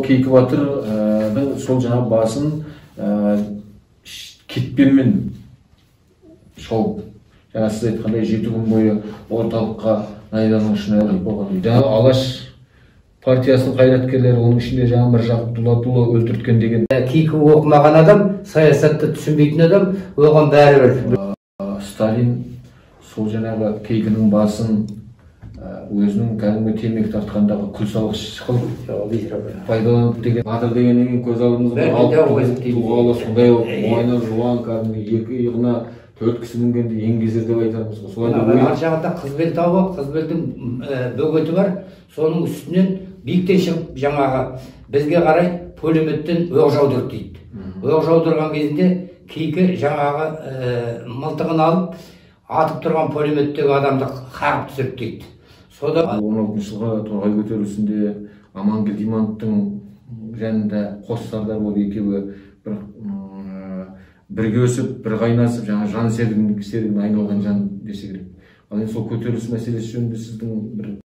Кейкі Батырдың сол жаңа басын кетпенмен шауып, жаңа сіз айтқандай 7 күн бойы орталыққа найданың ішіне болған. Жаңа Алаш партиясының қайраткерлері, оның ішінде жаңа Міржақып Дулатұлы өлтірткен деген. Кейкі оқымаған адам, саясатты түсінбейтін адам, оған бәрібір. Сталин сол жаңағы Кейкінің басын өзінің кәдімгі темекі тартқандағы күлсалғыш қылып пайдаланып деген. Батыр дегеннен кейін көз алдымызға алып тұлғалы сондай мойны жуан кәдімгі 2 иығына 4 кісі мінгенде еңгезер деп айтармыз ғой. Ар жағында қызбел тауы, қызбелдің бөгеті бар. Соның үстінен биіктен шығып жаңағы бізге қарай пулеметтен оқ жаудырды дейді. Оқ жаудырған кезінде Кейкі жаңағы мылтығын алып атып тұрған пулеметтегі адамды қағып түсіріп дейді. 16 жылғы торғай көтерілісінде Амангелді Имановтың жанында қос сардар болып екеуі бірге өсіп, бір қайнасып, жаңа жан серігін айналған жан десе керек. Ал енді сол көтеріліс мәселесі жөнінде сіздің бір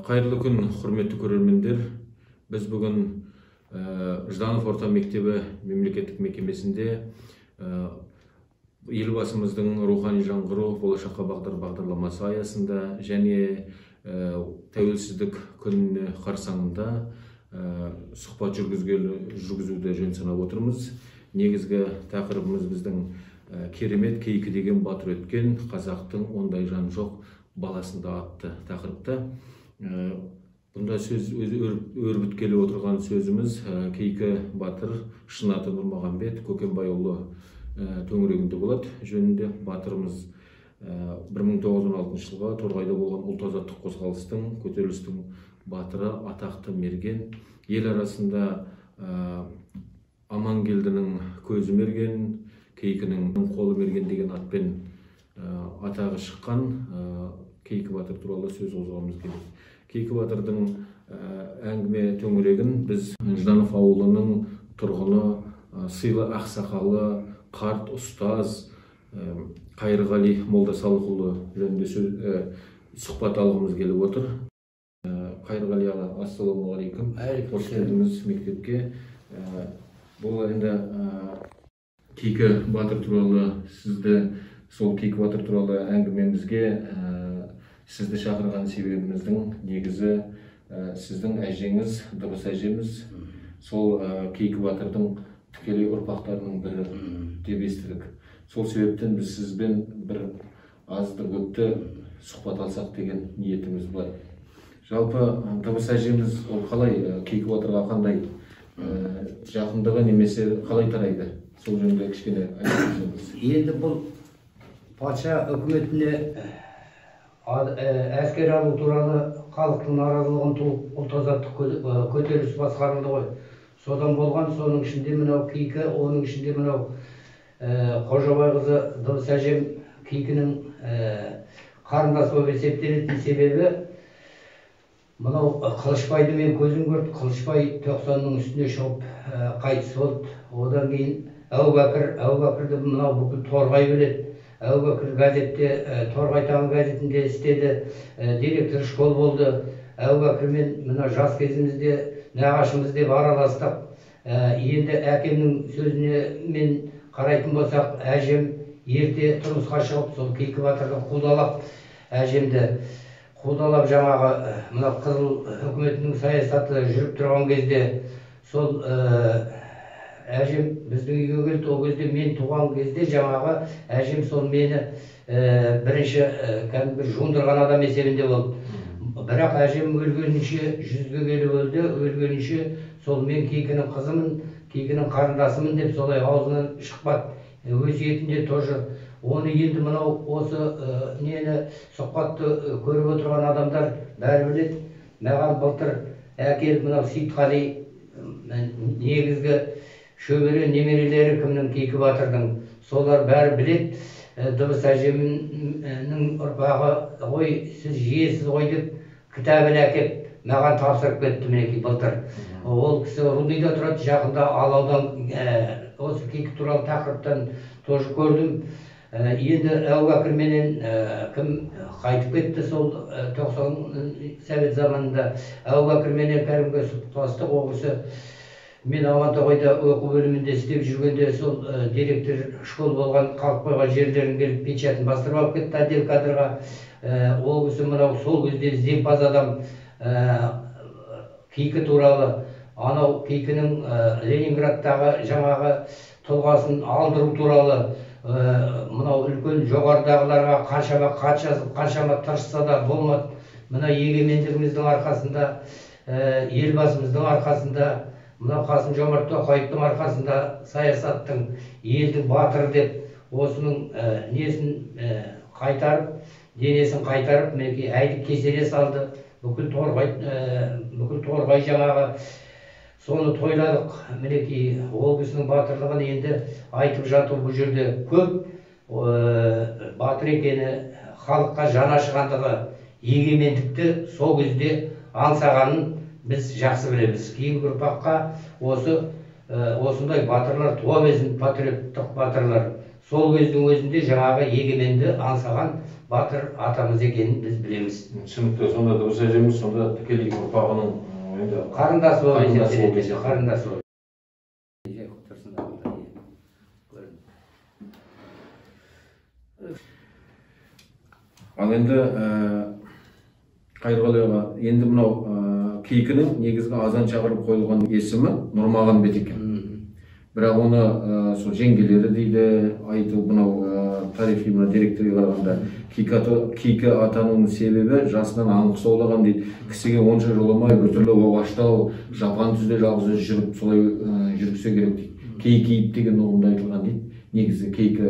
қайырлы күн, құрметті көрермендер. Біз бүгін Жданов орта мектебі мемлекеттік мекемесінде елбасымыздың рухани жаңғыру болашаққа бағдар бағдарламасы аясында және тәуелсіздік күні қарсаңында сұхбат жүргізуді жөн санап отырмыз. Негізгі тақырыбымыз біздің керемет Кейкі деген батыр өткен, қазақтың ондай жан жоқ баласында атты тақырыпта. Бұнда сөз өрбіткелі отырған сөзіміз Кейкі батыр шын аты Нұрмағамбет Көкембайұлы төңірегінде болады. Жөнінде батырымыз 1916 жылға Торғайда болған ұлт-азаттық қозғалыстың, көтерілістің батыры, атақты мерген. Ел арасында Амангелдінің көзі мерген, Кейкінің қолы мерген деген атпен атағы шыққан Кейкі батыр туралы сөз қозғауымыз керек. Кейкі батырдың әңгіме төңірегін біз Жданов ауылының тұрғыны, сыйлы ақсақалы, қарт ұстаз Қайырғали Молдасалықұлы жөнінде сұхбат алғымыз келіп отыр. Қайырғали аға, ассалаумағалейкум. Қош келдіңіз мектепке. Бұл енді Кейкі батыр туралы сізді, сол Кейкі батыр туралы әңгімемізге сізді шақырған себебіміздің негізі сіздің әжеңіз, дыбыс әжеміз, сол Кейкі батырдың тікелей ұрпақтарының бірі деп естідік. Сол себептен біз сізбен бір азды көпті сұхбат алсақ деген ниетіміз былай. Жалпы дыбыс әжеміз ол қалай, Кейкі батырға қандай жақындығы немесе қалай тарайды? Сол жөнінде кішкене айтыңыз. Енді бұл патша үкіметіне әскер алу туралы халықтың наразылығын туып ұлт-азаттық көтеріліс басқарылды ғой. Содан болған, соның ішінде мынау Кейкі, оның ішінде мынау Қожабайқызы дыбыс әжем Кейкінің қарындасы болып есептелетін себебі мынау Қылышбайды мен көзім көрді. Қылышбай 90-ның үстіне шығып қайтыс болды. Одан кейін Әубәкірді мынау бүкіл Торғай біледі. Әубәкір газетте, Торғай таңы газетінде істеді, директор школ болды. Әубәкірмен мына жас кезімізде нағашымыз деп араластық. Енді әкемнің сөзіне мен қарайтын болсақ, әжем ерте тұрмысқа шығып, сол Кейкі батырды қудалап, әжемді қудалап жаңағы мына қызыл үкіметінің саясаты жүріп тұрған кезде сол әжем біздің үйге келді. Ол кезде мен туған кезде жаңағы әжем сол мені бірінші кәдімгі жуындырған адам есебінде болды. Бірақ әжем өлгенінше 100-ге келіп өлді. Өлгенінше сол мен Кейкінің қызымын, Кейкінің қарындасымын деп солай аузынан шықпады. Өсиетінде тоже. Оны енді мынау осы нені сұхбатты көріп отырған адамдар бәрі біледі. Маған былтыр әкеліп мынау Сейітқали негізгі шөбере немерелері кімнің, Кейкі батырдың, солар бәрі білет. Дыбыс әжемнің ұрпағы ғой, сіз жиесіз ғой деп кітабын әкеп маған тапсырып кетті мінекей былтыр. Ол кісі Рудныйда тұрады, жақында Алаудан осы кейкі туралы тақырыптан тоже көрдім. Енді Әбубәкір менен кім қайтып кетті сол 90 совет заманында. Әбубәкір менен кәдімгі сұхбаттастық. Ол кісі мен Амантоғайда оқу бөлімінде істеп жүргенде сол директор школ болған, қалып қойған жерлерін келіп печатын бастырып алып кетті отдел кадрға. Ол кісі мынау сол кезде ізденімпаз адам кейкі туралы, анау кейкінің Ленинградтағы жаңағы тұлғасын алдыру туралы, мынау үлкен жоғарыдағыларға қаншама хат жазып, қаншама тырысса да болмады. Мына егемендігіміздің арқасында, елбасымыздың арқасында, мына Қасым Жомарт Тоқаевтың арқасында саясаттың елдің батыры деп осының несін қайтарып, денесін қайтарып, мінекей әйдік кеселе салды. Бүкіл торғай жаңағы соны тойладық. Мінекей ол кісінің батырлығын енді айтып жату бұл жерде көп. Батыр екені, халыққа жаны ашығандығы, егемендікті сол кезде аңсағанын біз жақсы білеміз. Кейінгі ұрпаққа осындай батырлар туа берсін, патриоттық батырлар. Сол кездің өзінде жаңағы егеменді аңсаған батыр атамыз екенін біз білеміз. Шындықты сонда дұрыс әжеміз, сонда тікелей ұрпағының қарындасы болып, қарындасы болып. Ал енді Қайырғалиға, енді мынау кейкінің негізгі азан шақырып қойылған есімі Нұрмағанбет екен. Бірақ оны сол жеңгелері дейді, айту мынау тарихи деректерге қарағанда кейкі атануының себебі жасынан аңқыс аулаған дейді. Кісіге онша жоламай біртүрлі оғаштау, жапан түзде жалғыз жүріп солай жүргісе керек дейді. Кей киіп деген ұғымда айтылған дейді. Негізі кейкі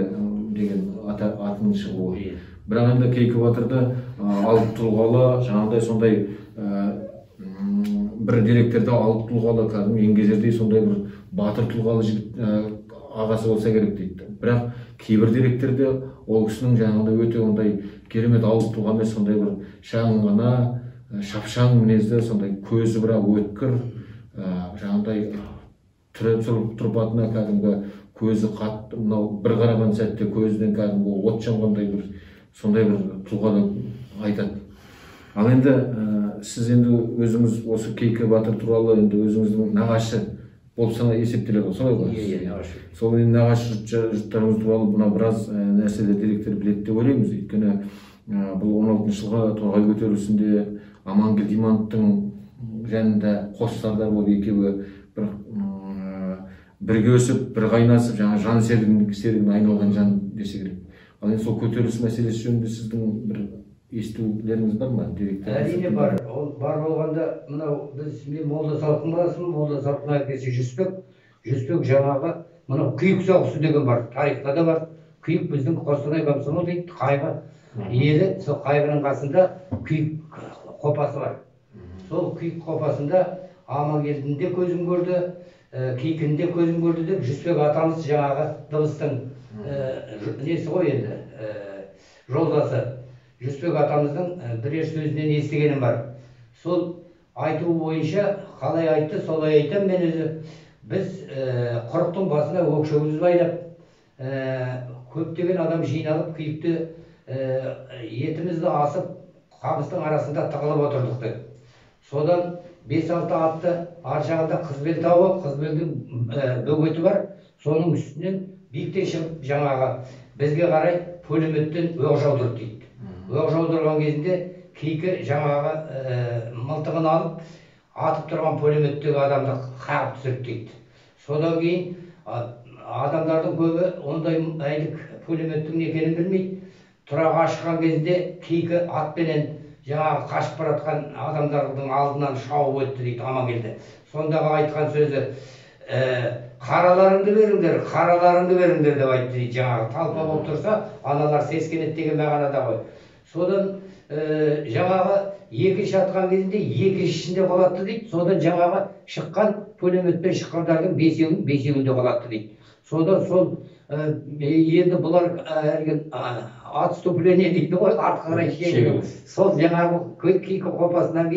деген атының шығуы. Бірақ енді Кейкі батырды алып тұлғалы, жаңағыдай сондай бір деректерде алып тұлғалы, кәдімгі еңгезердей сондай бір батыр тұлғалы жігіт ағасы болса керек дейді. Бірақ кейбір деректерде ол кісінің жаңағыдай өте ондай керемет алып тұлға емес, сондай бір шағын ғана, шапшаң мінезді, сондай көзі бірақ өткір, жаңағыдай тұрпатына кәдімгі көзі қатты, мынау бір қараған сәтте көзінен кәдімгі от жанғандай бір сондай бір тұлғаны айтады. Ал енді сіз енді өзіңіз осы Кейкі батыр туралы енді өзіңіздің нағашы болып есептеледі, солай ғой? Нағашы. Сол енді нағашы жұрттарыңыз туралы мына біраз нәрселер, деректер біледі деп ойлаймыз. Өйткені бұл 16 жылғы торғай көтерілісінде Амангелді Имановтың жанында қос сардар болып екеуі бірге өсіп, бір қайнасып, жаңа жан серігін айналған жан десе керек. Ал енді сол көтеріліс мәселесі жөнінде сіздің бір естулеріңіз бар ма? Әрине бар. Ол бар болғанда, мынау мен Молда Салқын баласымын, Молда Салқын әкесі Жүсіпбек жаңағы мынау күйік соғысы деген бар. Тарихта да бар. Күйік біздің Қостанай комсомол дейді, қайғы елі, сол қайғының қасында күйік қопасы бар. Сол күйік қопасында Амангелдінің де көзін көрді, Кейкінің де көзін көрді деп Жүсіпбек атамыз жаңағы дыбыстың несі ғой енді, жолдасы. Жүсіпбек атамыздың бірер сөзінен естігенім бар. Сол айтуы бойынша қалай айтты, солай айтам мен өзі. Біз құрықтың басына өкшеміз байлап, көптеген адам жиналып, күйікті етімізді асып, қамыстың арасында тығылып отырдық деп. Содан 5-6 атты ар жағында Қызбел тауы, Қызбелдің бөгеті бар. Соның үстінен биіктен шығып жаңағы бізге қарай пулеметтен оқ жаудырды дейді. Оқ жаудырған кезінде Кейкі жаңағы мылтығын алып, атып тұрған пулеметтегі адамды қағып түсірді дейді. Содан кейін адамдардың көбі ондай әйдік пулеметтің екенін білмейді. Тұраға шыққан кезінде Кейкі атпенен жаңағы қашып баратқан адамдардың алдынан шауып өтті дейді Амангелді. Сондағы айтқан сөзі қараларыңды беріңдер деп айтты дейді. Жаңағы талпа болып тұрса, аналар сескенеді деген мағынада ғой. Содан жаңағы екінші атқан кезінде екінші ішінде қалатты дейді. Содан жаңағы шыққан пулеметпен шыққандардың бесеуінде қалатты дейді. Содан сол енді бұлар отступление дейді ғой, артқа қарай шегініп. Сол жаңағы Кейкі қопасынан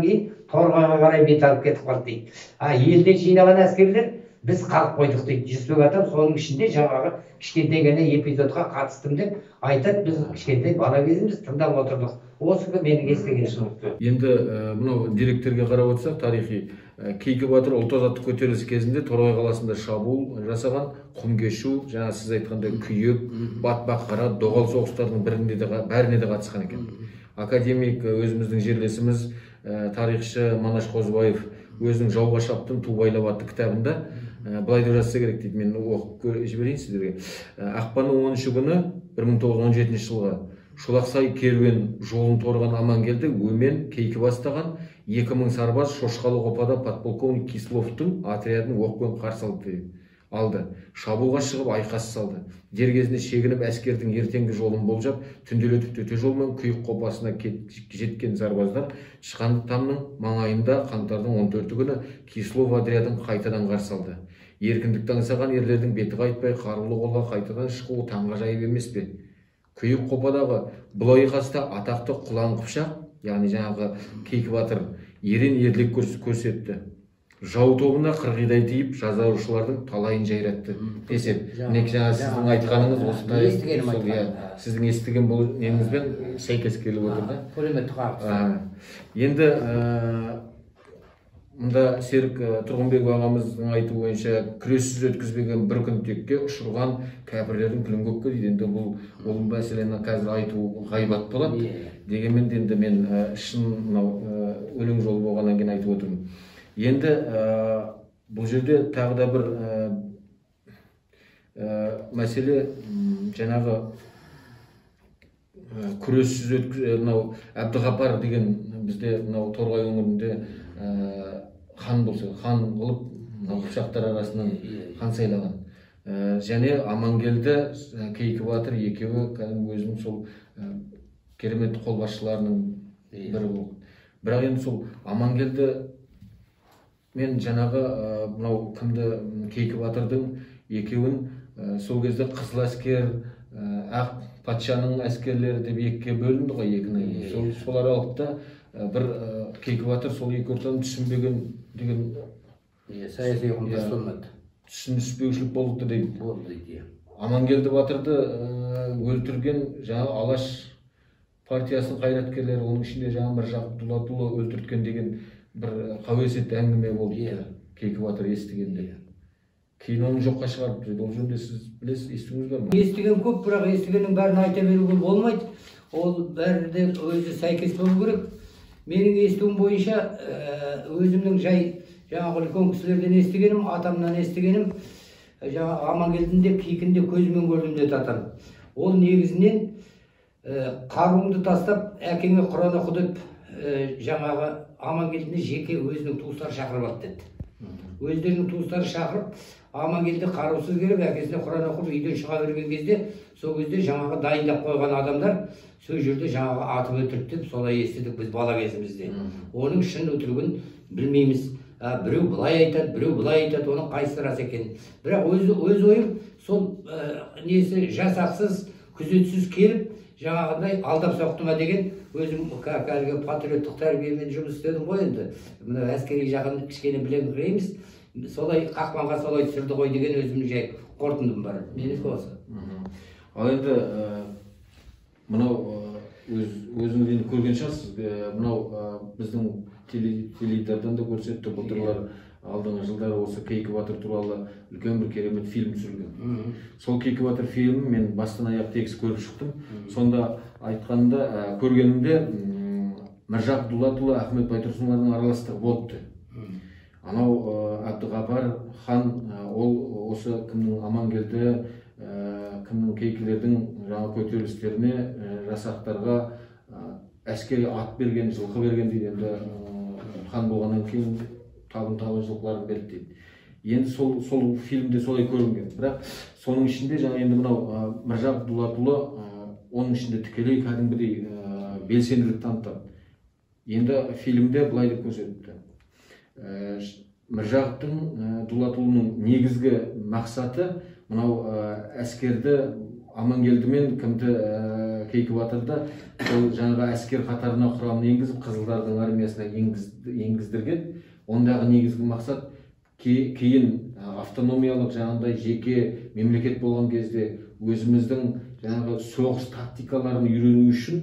кейін торғайға қарай бет алып кетіп қалды дейді. Елден жинаған әскерлер біз қалып қойдық дейді жүсіпбек атам. Соның ішінде жаңағы кішкентай ғана эпизодқа қатыстым деп айтады. Біз кішкентай бала кезіміз тыңдап отырдық. Осы менің естігенім. Енді мынау деректерге қарап отырсақ, тарихи Кейкі батыр ұлт-азаттық көтерілісі кезінде Торғай қаласында шабуыл жасаған, құмкешу, жаңа сіз айтқандай күйек, батпаққара, доғал соғыстардың бәріне де қатысқан екен. Академик өзіміздің жерлесіміз тарихшы Манаш Қозыбаев өзінің «Жауға шаптым, ту байлап» атты кітабында былай деп жазса керек дейді. Мен оқып жіберейін сіздерге. Ақпанның 10-шы күні 1917 жылға Шолақсай керуен жолын торған Амангелді өмен Кейкі бастаған 2000 сарбаз Шошқалы қопада подполковник Кисловтың отрядын оқпен қарсы алды. Шабуылға шығып айқас салды. Дер кезінде шегініп әскердің ертеңгі жолын болжап, түнделетіп төте жолмен Күйік қопасына жеткен сарбаздар Шықанды тамның маңайында қаңтардың 14 күні Кислов отрядын қайтадан қарсы алды. Еркіндікті аңсаған ерлердің беті қайтпай, қарулы қолға қайтадан шығуы таңға жайып емес пе? Күйік қопадағы бұл айқаста атақты Құлан Қыпшақ, яғни жаңағы Кейкі батыр ерен ерлік көрсетті. Жау тобына қырғидай тиіп, жазалаушылардың талайын жайратты десеп. Мінекей жаңа сіздің айтқаныңыз осындай, сіздің естіген бұл неңізбен сәйкес келіп отыр да. Пулеметті қағып. Енді мұнда Серік Тұрғынбек ағамыздың айтуы бойынша күрессіз өткізбеген бір күн текке ұшырған кәпірлердің күлін көкке дейді. Енді бұл мәселені қазір айту ғайбат болады. Дегенмен енді мен шын өлең жолы болғаннан кейін айтып отырмын. Енді бұл жерде тағы да бір мәселе жаңағы күрессіз Әбдіғапар деген бізде Торғай өңірінде хан болса, хан қылып Қыпшақтар арасынан хан сайлаған. Және Амангелді, Кейкі батыр екеуі өзінің сол керемет қолбасшыларының бірі болды. Бірақ енді сол Амангелді мен жаңағы мынау кімді Кейкі батырдың екеуін сол кезде қызыл әскер, ақ патшаның әскерлері деп екіге бөлінді ғой, екінің. Сол аралықта бір Кейкі батыр сол екі ортаны түсінбеген деген саяси ұғымдар болмады. Түсініспеушілік болды дейді. Амангелді батырды өлтірген жаңа Алаш партиясының қайраткерлері, оның ішінде жаңа Міржақып Дулатұлы өлтірткен деген бір қауесет әңгіме болды. Кейкі батыр естігенде. Кейін оны жоққа шығарып жүрді. Ол жөнінде сіз білесіз, естіңіз бар ма? Естіген көп, бірақ естігеннің бәрін айта беруге болмайды. Ол бәрі де өзі сәйкес болу керек. Менің естуім бойынша өзімнің жаңағы үлкен кісілерден естігенім, атамнан естігенім, жаңағы Амангелдінде, Кейкінде көзімен көрдім деді атам. Ол негізінен қаруыңды тастап, әкеңе Құран оқы деп жаңағы Амангелдіне жеке өзінің туыстары шақырып алды деді. Өздерінің туыстары шақырып, Амангелді қарусыз келіп, әкесіне Құран оқып үйден шыға берген кезде, сол кезде жаңағы дайындап қойған адамдар сол жерде жаңағы атып өлтірді деп солай естідік біз бала кезімізде. Оның шын өтірігін білмейміз. Біреу былай айтады, біреу былай айтады, оның қайсысы рас екенін. Бірақ өз ойым сол несі жасақсыз, күзетсіз келіп, жаңағыдай алдап соқты ма деген өзім кәдімгі патриоттық тәрбиемен жұмыс істедім ғой енді. Мына әскери жағын кішкене білеміз. Солай қақпанға солай түсірді ғой деген өзімнің жай қорытындым бар. Менікі осы. Ал енді мынау өзіңіз енді көрген шығарсыз, мынау біздің теледидардан да көрсетті, былтырлар алдыңғы жылдары осы Кейкі батыр туралы үлкен бір керемет фильм түсірілген. Сол Кейкі батыр фильмін мен бастан аяқ тегіс көріп шықтым. Сонда айтқанымда, көргенімде Міржақып Дулатұлы, Ахмет Байтұрсынұлының араластығы болыпты. Анау Әбдіғапар хан, ол осы кімнің Амангелді, кімнің Кейкілердің жаңа көтерілістеріне, жасақтарға әскери ат берген, жылқы берген дейді. Енді хан болғаннан кейін табын жылқыларын берді дейді. Енді сол фильмде солай көрінген. Бірақ соның ішінде жаңа енді мынау Міржақып Дулатұлы оның ішінде тікелей кәдімгідей белсенділік танытады. Енді фильмде былай деп көрсетті. Міржақыптың Дулатұлының негізгі мақсаты мынау әскерді Амангелді мен кімді Кейкі батырды сол жаңағы әскер қатарына құрамына енгізіп, Қызылдардың армиясына енгіздірген. Ондағы негізгі мақсат кейін автономиялық жаңағыдай жеке мемлекет болған кезде өзіміздің жаңағы соғыс тактикаларын үйрену үшін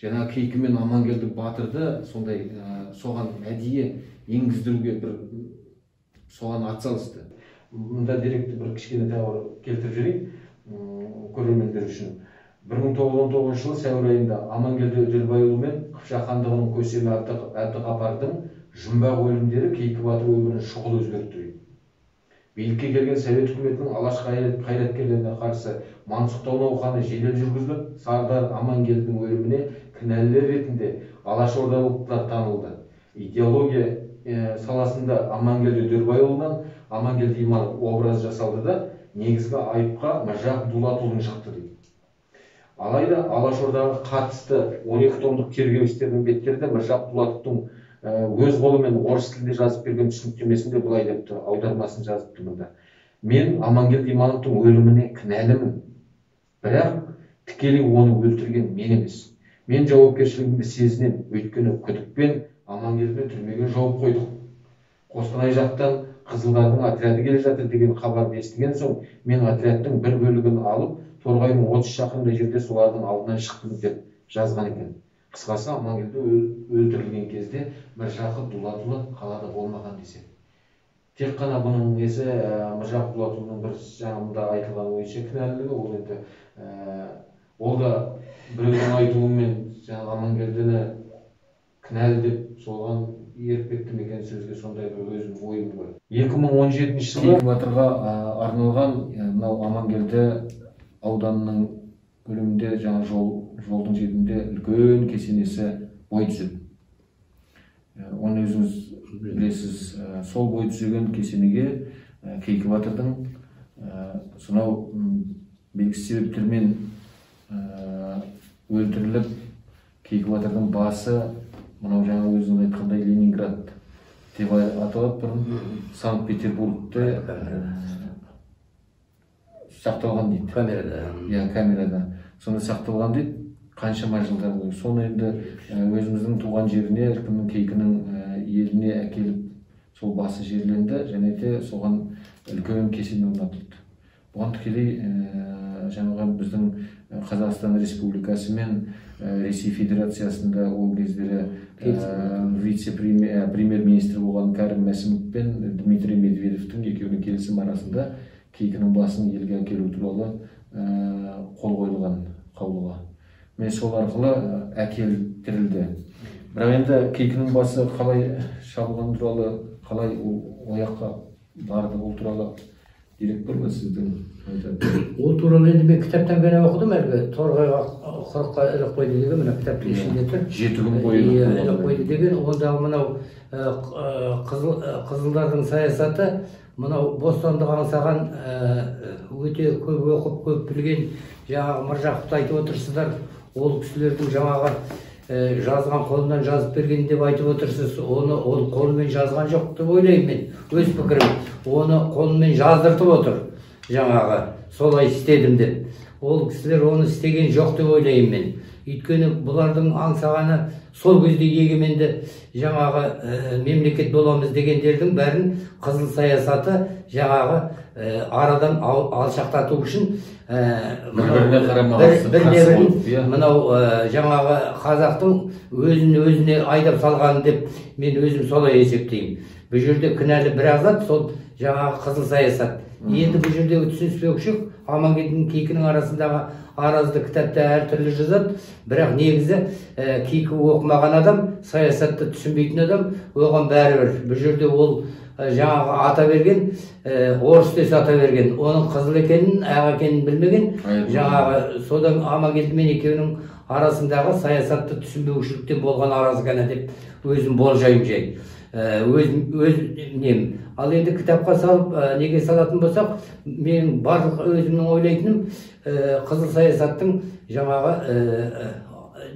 жаңағы Кейкі мен Амангелді батырды сондай соған әдейі енгіздіруге бір соған атсалысты. Мұнда деректі бір кішкене тағы келтіріп жіберейін көрермендер үшін. 1919 жылы сәуір айында Амангелді Өтелбайұлы мен Қыпшақ хандығының көсемі Әбдіғапардың жұмбақ өлімдері Кейкі батыр өмірін шұғыл өзгертті. Билікке келген совет үкіметінің алаш қайраткерлеріне қарсы мансұқтау науқаны жедел жүргізіліп, Сардар Амангелдінің өліміне кінәлілер ретінде алашордалықтар танылды. Идеология саласында Амангелді Өтелбайұлынан Амангелді Иманов образ жасалды да, негізгі айыпқа Міржақып Дулатұлын жықты дейді. Алайда алашордаға қатысты 12 томдық тергеу істерінің беттерінде Міржақып Дулатовтың өз қолымен орыс тілінде жазып берген түсініктемесінде былай депті, аудармасын жазыпты мұнда. Мен Амангелді Имановтың өліміне кінәлімін, бірақ тікелей оны өлтірген мен емес. Мен жауапкершілігімді сезінем, өйткені күдікпен Амангелдіні түрмеге жауып қойдық. Қостанай жақтан қызылдардың отряды келе жатыр деген хабарды естіген соң, мен отрядтың бір бөлігін алып, Торғайдың 30 шақырымдай жерде солардың алдынан шықтым деп жазған екен. Қысқасы, Амангелді өлтірілген кезде Міржақып Дулатұлы қалада болмаған десек. Тек қана бұның несі Міржақып Дулатұлының бір жаңында айтылған ойынша кінәлілігі, ол енді ол да біреудің айтуымен Амангелдіні кінәлі деп соған еріп кетті ме екен сөзге, сондай бір өзім ойым бар. 2017 жылы Кейкі батырға арналған мынау Амангелді ауданының бөлімінде жаңа жолдың шетінде үлкен кесенесі бой түзеді. Оны өзіңіз білесіз, сол бой түзеген кесенеге Кейкі батырдың сонау белгісіз себептермен өлтіріліп, Кейкі батырдың басы мынау жаңа өзіңіз айтқандай Ленинград деп аталып бұрын Санкт-Петербургте сақталған дейді. Камерада. Сонда сақталған дейді, қаншама жылдар бойы. Соны енді өзіміздің туған жеріне, Кейкінің еліне әкеліп, сол басы жерленді, және де соған үлкен кесене орнатылды. Бұған тікелей жаңағы біздің Қазақстан Республикасы мен Ресей Федерациясында ол кездері вице-премьер-министр болған Кәрім Мәсімов пен Дмитрий Медведевтің екеуінің келісім арасында Кейкінің басын елге әкелу туралы қол қойылған қаулыға. Мен сол арқылы әкелтірілді. Бірақ енді Кейкінің басы қалай шабылған туралы, қалай ояққа барды, ол туралы дерек бар ма сіздің? Ол туралы енді мен кітаптан ғана оқыдым, әлгі Торғайға құрыққа іліп қойды деген, мына кітаптың ішінде тұр. 7 күн бойы іліп қойды деген, ондағы мынау қызылдардың саясаты, мынау бостандық аңсаған өте көп оқып, көп білген жаңағы Міржақыпты айтып отырсыздар. Ол кісілердің жаңағы жазған қолынан жазып берген деп айтып отырсыз. Оны ол қолымен жазған жоқ деп ойлаймын мен. Өз пікірім. Оны қолымен жаздыртып отыр. Жаңағы солай істедім деп. Ол кісілер оны істеген жоқ деп ойлаймын мен. Өйткені бұлардың аңсағаны сол кезде егеменді жаңағы мемлекет боламыз дегендердің бәрін қызыл саясаты жаңағы арадан алшақтату үшін бірін мынау жаңағы қазақтың өзіне айдап салғаны деп мен өзім солай есептеймін. Бұл жерде кінәлі бір азат сол жаңағы қызыл саясат. Енді бұл жерде түсініспеушілік Амангелдінің Кейкінің арасындағы аразды кітапта әртүрлі жазады, бірақ негізі Кейкі оқымаған адам, саясатты түсінбейтін адам, оған бәрібір. Бұл жерде ол жаңағы ата берген, орыс десе ата берген, оның қызыл екенін, ақ екенін білмеген, жаңағы содан Амангелді мен екеуінің арасындағы саясатты түсінбеушіліктен болған аразы ғана деп өзім болжаймын жай. Өз нем. Ал енді кітапқа салып, неге салатын болсақ, мен барлық өзімнің ойлайтыным қызыл саясаттың жаңағы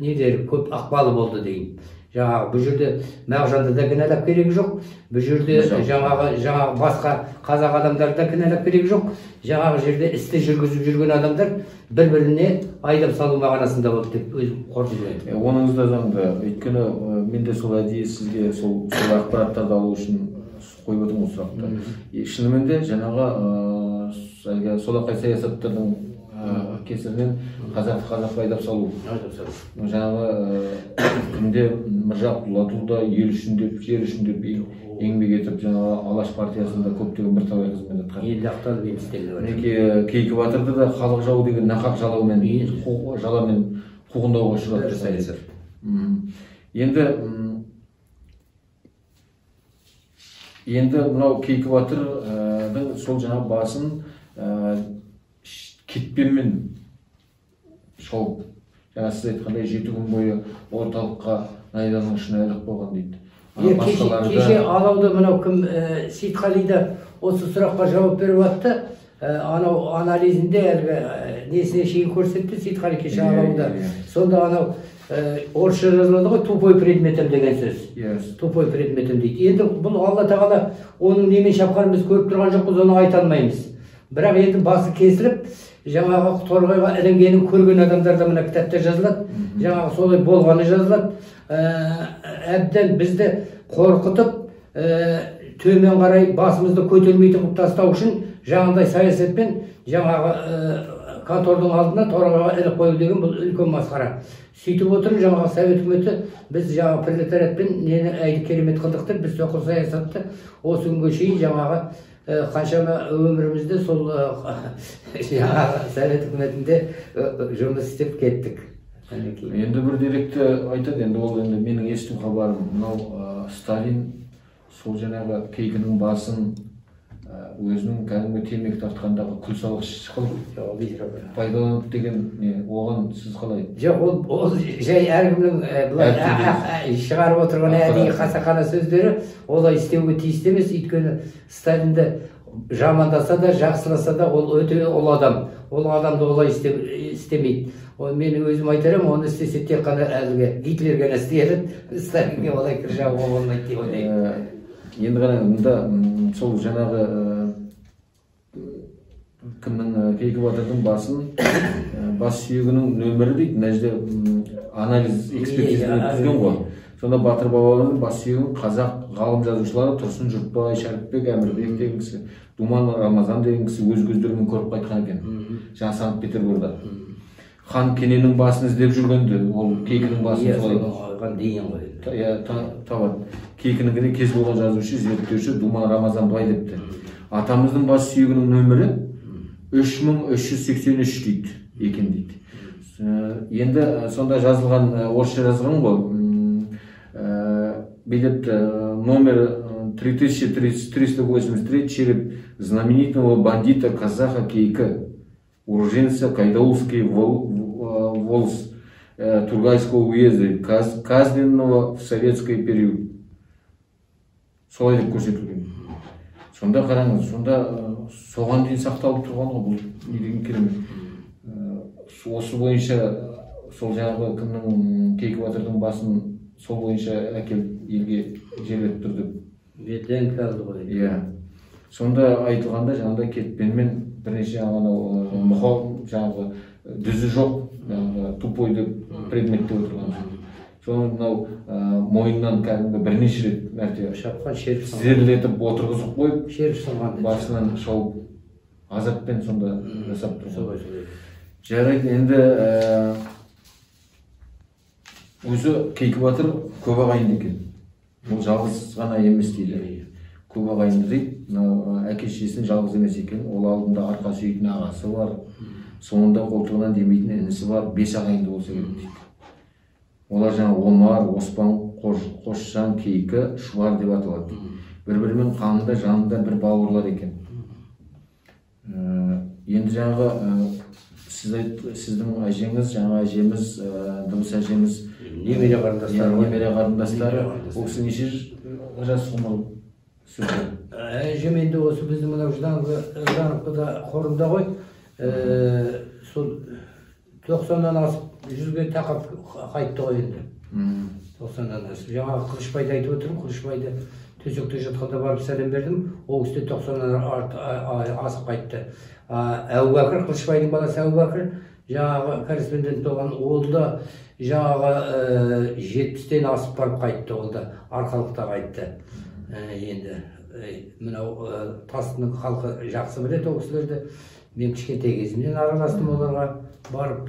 недер көп ақпалы болды дейін. Жаңағы бұл жерде Мағжанды да кінәлап керегі жоқ. Бұл жерде жаңағы басқа қазақ адамдарды да кінәлап керегі жоқ. Жаңағы жерде істі жүргізіп жүрген адамдар бір-біріне айдап салу мағынасында болды деп өзім қорытындылаймын. Оныңыз да заңды. Өйткені мен де сол әдейі сізге сол ақпараттарды алу үшін қойып отырмын осы сұрақты. Шынымен де жаңағы солақай саясаттардың кесірінен қазақты айдап салу. Жаңағы кімде Міржақұлы ел үшін деп, жер үшін деп еңбек етіп, жаңағы Алаш партиясында көптеген бірталай қызмет атқарды. Елді ақталып емістелді. Мінекей Кейкі Батырды да халық жауы деген нақақ жаламен қуғындауға ұшыратты. Енді мынау Кейкі Батырдың сол жаңа басын кетпенмен шауып, жаңа сіз айтқандай 7 күн бойы орталыққа найданың ішіне айлық болған дейді. Кеше алауды мынау кім Сейтқалида осы сұраққа жауап беріп атты, анау анализінде әлгі несіне шейін көрсетті Сейтқали кеше алауда. Сонда анау орысша жазылады ғой, тупой предметім деген сөз. Тупой предметім дейді. Енді бұл Алла тағала оның немен шапқанын біз көріп тұрған жоқпыз, оны айта алмаймыз. Бірақ енді басы кесіліп, жаңағы торғайға ілінгенін көрген адамдарда мына кітапта жазылады. Жаңағы солай болғаны жазылады. Әбден бізді қорқытып, төмен қарай басымызды көтермейтін қылып тастау үшін жаңағыдай саясатпен жаңағы контордың алдына торғайға іліп қою деген бұл үлкен масқара. Сөйтіп отырып, жаңағы совет үкіметі біз жаңағы пролетариатпен нені әйді керемет қылдық деп, біз соқыр саясатты осы күнге шейін жаңағы қаншама өмірімізде сол жаңағы совет үкіметінде жұмыс істеп кеттік. Енді бір деректі айтады, енді ол енді менің естім хабарым, мынау Сталин сол жаңағы Кейкінің басын өзінің кәдімгі темекі тартқандағы күлсалғыш қылып пайдаланып деген не, оған сіз қалай? Жоқ, ол жай әркімнің шығарып отырған әдейі қасақана сөздері, олай істеуге тиісті емес. Өйткені Сталинді жамандаса да, жақсыласа да ол өте ол адам. Ол адамды олай істемейді. Мен өзім айтарым, оны істесе тек қана әлгі Гитлерге істейді, Сталинге олай кір жауға болмайды деп ойлаймын. Енді ғана сол жаңағы кімнің Кейкі Батырдың басын, бас сүйегінің нөмірі дейді, мына жерде анализ экспертизасын өткізген ғой. Сонда Батыр бабаның бас сүйегін қазақ ғалым жазушылары Тұрсын Жұртбай, Шәріпбек Әмірбек деген кісі, Думан Рамазан деген кісі өз көздерімен көріп қайтқан екен, жаңа Санкт-Петербургда. Хан Кененің басын іздеп жүргенде, ол Кейкінің басын табады. Кейкінің кез болған жазушы, зерттеуші Думан Рамазан былай депті. Атамыздың бас сүйегінің нөмірі 3383 дейді, екен дейді. Енді сонда жазылған, орысша жазылған ғой, билет номер 3383 череп знаменитого бандита казаха Кейка, уроженца Кайдаулский волос Тургайского уезда, казненного в советский период. Солай деп көрсетілген. Сонда қараңыз, сонда соған дейін сақталып тұрған ғой, бұл не деген керемет. Осы бойынша сол жаңағы кімнің Кейкі Батырдың басын сол бойынша әкеліп елге жерлеп тұрды. Бетен қалды ғой. Иә. Сонда айтылғанда жаңағыдай кетпенмен бірнеше мұхал жаңағы дүзі жоқ, тупой деп предметте отырған. Соны мынау мойнынан кәдімгі бірнеше рет мәрте шапқан, тізерлетіп отырғызып қойып, шеріп салған, басынан шауып азаппен сонда жасап тұрған. Жарайды, енді өзі Кейкі Батыр көп ағайынды екен. Бұл жалғыз ғана емес дейді. Көп ағайынды дейді, әке-шешесінің жалғыз емес екен. Ол алдында арқа сүйейтін ағасы бар, соңында қолтығынан демейтін інісі бар, 5 ағайынды болса керек дейді. Олар жаңа Омар, Оспан, Қосжан, Кейкі, Шұбар деп аталады. Бір-бірімен қанында, жанында бір бауырлар екен. Енді жаңағы сіздің әжеңіз, жаңа әжеміз, дыбыс әжеміз, немере қарындастары, ол кісі неше жас ғұмыр сүрді? Әжем енді осы біздің мынау Жданқыда қорында ғой, сол 90-нан асып 100-ге тақап қайтты ғой енді. 90-нан асып. Жаңағы Қылышбайды айтып отырмын, Қылышбайды төсекте жатқанда барып сәлем бердім, ол кісі 90-нан асып қайтты. Әбубәкір, Қылышбайдың баласы Әбубәкір, жаңағы корреспондент болған, ол да жаңағы 70-тен асып барып қайтты, ол да арқалықта қайтты. Енді мынау Тастының халқы жақсы біледі ол кісілерді. Мен кішкентай кезімнен араластым оларға барып,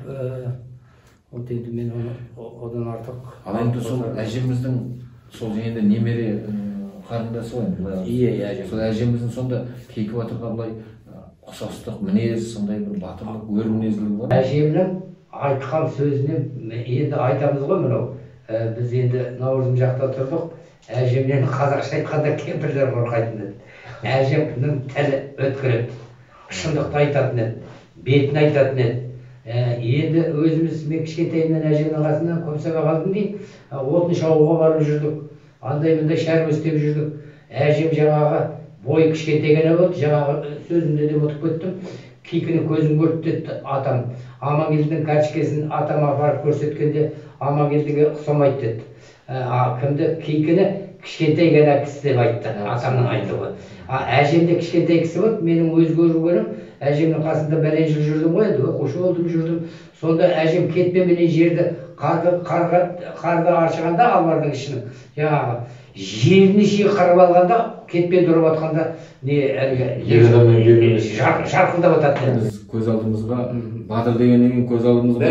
вот енді мен одан артық. Ал енді сол әжеміздің сол енді немере қарындасы ғой енді. Иә, әжем. Сол әжеміздің сонда Кейкі батырға былай ұқсастық мінез, сондай бір батырлық, өр мінезділігі бар. Әжемнің айтқан сөзінен енді айтамыз ғой мынау. Біз енді Наурызым жақта тұрдық. Әжемнен қазақша айтқанда кемпірлер қорқайтын еді. Әжемнің тілі өткір еді. Шындықты айтатын еді. Бетін айтатын еді. Енді өзіміз мен кішкентайымнан әжемнің қасынан көп сабақ алдым дейін. Отын шауға барып жүрдік. Андай-мындай шаруа істеп жүрдік. Әжем жаңағы бойы кішкентай ғана болды. Жаңағы сөзімде де ұмытып кеттім. Кейкінің көзін көрді деді атам. Амангелдінің кәчкесін атама барып көрсеткенде Амангелдіге ұқсамайды деді. Кімді? Кейкіні кішкентай ғана кісі деп айтты, атамның айтуы. Әжем де кішкентай кісі болды, менің өз көргенім, әжемнің қасында бәлен жыл жүрдім ғой, оқушы болдым жүрдім. Сонда әжем кетпеменен жерді қарды аршығанда албардың ішінің жаңағы жеріне шейін қырып алғанда кетпен тұрып жатқанда жарқылдап жататын. Біз көз алдымызға батыр дегеннен кейін көз алдымызға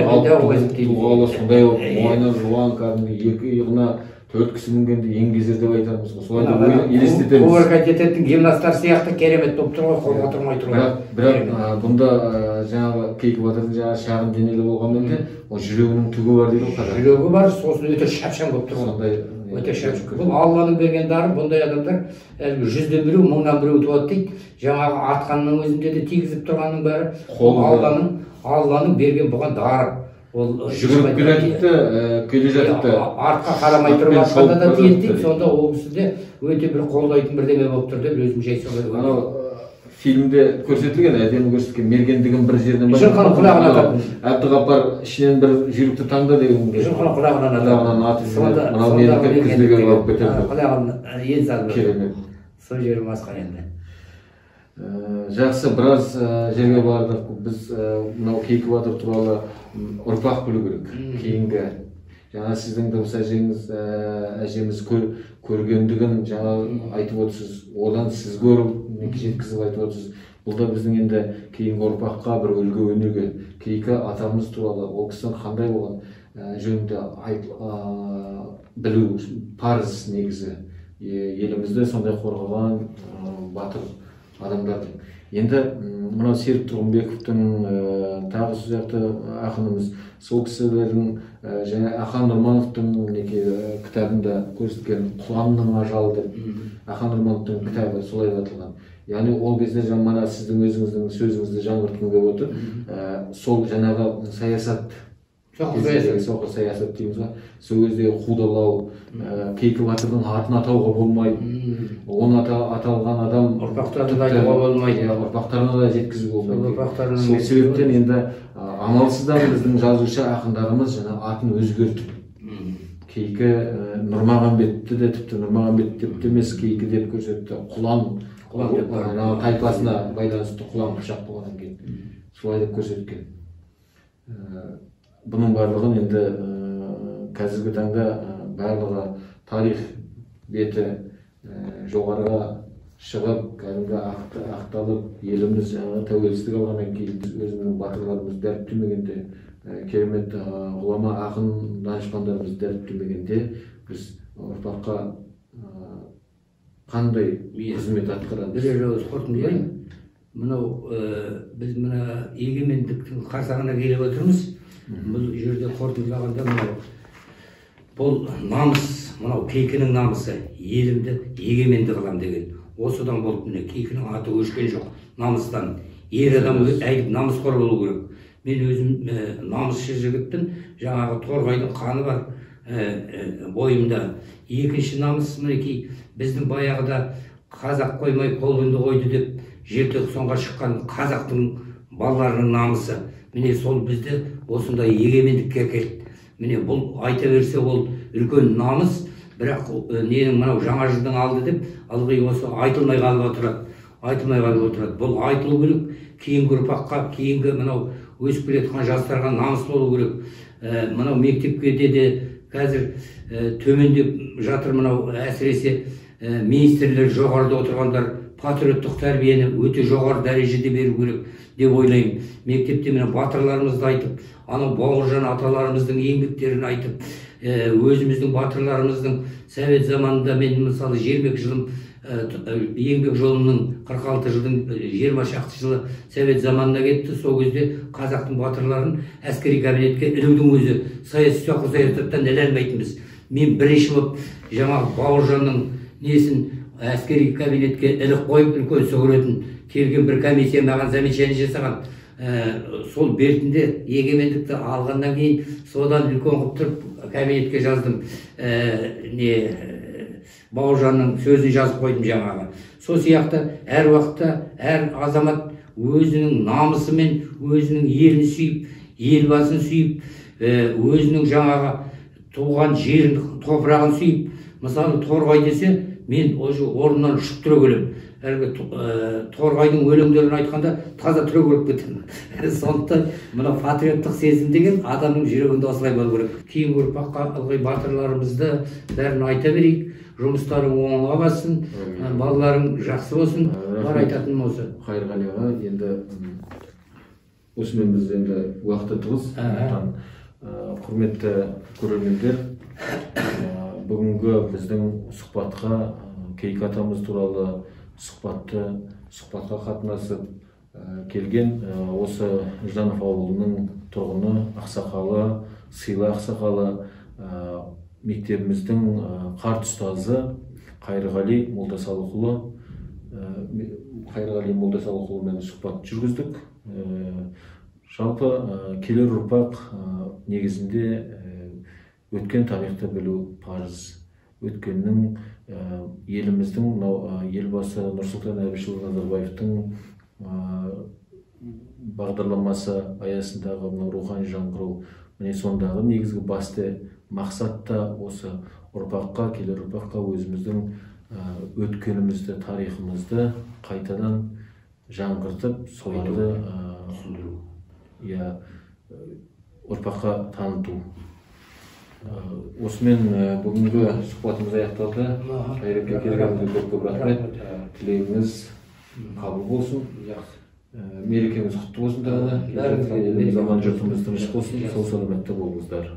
тұлғалы сондай мойны жуан кәдімгі екі иығына 4 кісі мінгенде еңгезер деп айтармыз ғой. Солай елестетеміз. Повар катететтің гимнасттар сияқты керемет болып тұр ғой, қолға тұрмай тұрған. Бірақ бұнда жаңағы Кейкі батырдың жаңағы шағын денелі болғанмен де ол жүрегінің түгі бар дейді ғой. Жүрегі бар, сосын өте шапшаң болып тұр. Сондай өте шапшаң. Бұл Алланың берген дары, бұндай адамдар 100-ден біреу, 1000-дан біреу туады дейді. Жаңағы атқанның өзінде де тигізіп тұрғанның бәрі Алланың берген бұған дары. Жүгіріп келетіпті, келе жатыпты. Артқа қарамай тұрып атқанда да тиеді. Сонда ол кісі де өте бір қолдайтын бірдеме болып тұр деп өзім жай солай. Фильмде көрсетілген, әдемі көрсетілген мергендігін бір жерден жылқының құлағына атады. Әбдіғапар ішінен бір жүйрікті таңда деген. Жылқының құлағынан атып мынау менікі күздегі болып кетеді. Құлағын ен салып. Керемет. Сол жерім асқа енді. Жақсы, біраз жерге бардық. Біз мынау Кейкі батыр туралы ұрпақ білу керек. Кейінгі жаңа сіздің дұрыс әжеміз көргендігін жаңа айтып отырсыз. Одан сіз көріп жеткізіп айтып отырсыз. Бұл да біздің енді кейінгі ұрпаққа бір үлгі өнеге. Кейкі атамыз туралы ол кісінің қандай болған жөнінде білу парыз негізі. Елімізде сондай қорғаған батыр адамдардың. Енді мынау Серік Тұрғынбековтың тағы сияқты ақынымыз, сол кісілердің және Ақан Нұрмановтың кітабында көрсеткен Құланның ажалы деп Ақан Нұрмановтың кітабы солай аталған. Яғни ол кезде мана сіздің өзіңіздің сөзіңізді жаңғыртқым келіп отыр. Сол жаңағы саясат, соқыр саясат дейміз ғой. Сол кезде қудалау, Кейкі батырдың атын атауға болмайды. Оны аталған адам ұрпақтарына айтуға болмайды. Ұрпақтарына да жеткізуге болмайды. Сол себептен енді амалсыздан біздің жазушы ақындарымыз жаңа атын өзгертіп, Кейкі Нұрмағамбетті де тіпті Нұрмағамбет деп емес Кейкі деп көрсетті. Құлан тайпасына байланысты Құлан Қыпшақ болғаннан кейін солай деп көрсеткен. Бұның барлығын енді қазіргі таңда барлығы тарих беті жоғарыға шығып, кәдімгі ақталып, еліміз тәуелсіздік алғаннан кейін өзіміздің батырларымыз дәріптемегенде, керемет ғұлама ақын данышпандарымыз дәріптемегенде, біз ұрпаққа қандай қызмет атқарамыз? Бірер ауыз қорытындылайын. Мынау біз мына егемендіктің қарсаңына келіп отырмыз. Бұл жерде қорытындылағанда бұл намыс, мынау Кейкінің намысы, елімді егеменді қылам деген. Осыдан болып міне Кейкінің аты өшкен жоқ намыстан. Ер адам әйіп намысқор болу керек. Мен өзім намысшы жігіттің, жаңағы торғайдың қаны бар бойымда. Екінші намыс мінекей біздің баяғыда қазақ қоймай полонды қойды деп желтоқсанға шыққан қазақтың балаларының намысы. Міне сол бізді осындай егемендікке әкелді. Міне бұл айта берсе ол үлкен намыс, бірақ ненің мынау жаңа жылдың алды деп ылғи осы айтылмай қалып отырады. Бұл айтылу керек, кейінгі ұрпаққа, кейінгі мынау өсіп келе жатқан жастарға намыс болу керек. Мынау мектепке де қазір төмендеп жатыр, мынау әсіресе министрлер, жоғарыда отырғандар патриоттық тәрбиені өте жоғары дәрежеде беру керек деп ойлаймын. Мектепте міне батырларымызды айтып, анау Бауыржан аталарымыздың еңбектерін айтып, өзіміздің батырларымыздың совет заманында мен мысалы 22 жылым еңбек жолымның 46 жылдың 20 шақты жылы совет заманына кетті. Сол кезде қазақтың батырларын әскери кабинетке ілудің өзі саясаттан іле алмайтынбыз. Мен бірінші болып жаңағы Бауыржанның несін әскери кабинетке іліп қойып, үлкен сүгіретін келген бір комиссия маған замечание жасаған. Сол бертінде егемендікті алғаннан кейін содан үлкен қылып тұрып кабинетке жаздым. Бауыржанның сөзін жазып қойдым жаңағы. Сол сияқты әр уақытта әр азамат өзінің намысымен, өзінің елін сүйіп, елбасын сүйіп, өзінің жаңағы туған жерін, топырағын сүйіп, мысалы Торғай десе, мен осы орнынан ұшып тұра келем. Торғайдың өлеңдерін айтқанда таза түрегеліп кеттім. Сондықтан мына патриоттық сезім деген адамның жүрегінде осылай болу керек. Кейінгі ұрпаққа ылғи батырларымызды бәрін айта берейік. Жұмыстарың оңға бассын, балаларың жақсы болсын. Бар айтатыным осы. Қайырғали аға, енді осымен біз енді уақыты тығыз. Құрметті көрермендер, бүгінгі біздің сұхбатқа Кейкі атамыз туралы сұхбатқа қатынасып келген осы Жданов ауылының тұрғыны, ақсақалы, сыйлы ақсақалы, мектебіміздің қарт ұстазы Қайырғали Молдасалықұлымен сұхбат жүргіздік. Жалпы келер ұрпақ негізінде өткен тарихты білу парыз. Өткеннің еліміздің елбасы Нұрсұлтан Әбішұлы Назарбаевтың бағдарламасы аясындағы рухани жаңғыру, міне сондағы негізгі басты мақсат та осы ұрпаққа, келер ұрпаққа өзіміздің өткенімізді, тарихымызды қайтадан жаңғыртып, соларды ұрпаққа таныту. Осымен бүгінгі сұхбатымыз аяқталды. Қайырекке келгеніңізге көп рахмет. Тілегіңіз қабыл болсын. Мерекеңіз құтты болсын тағы да. Аман жұртымыз тыныш болсын. Сау саламатта болыңыздар.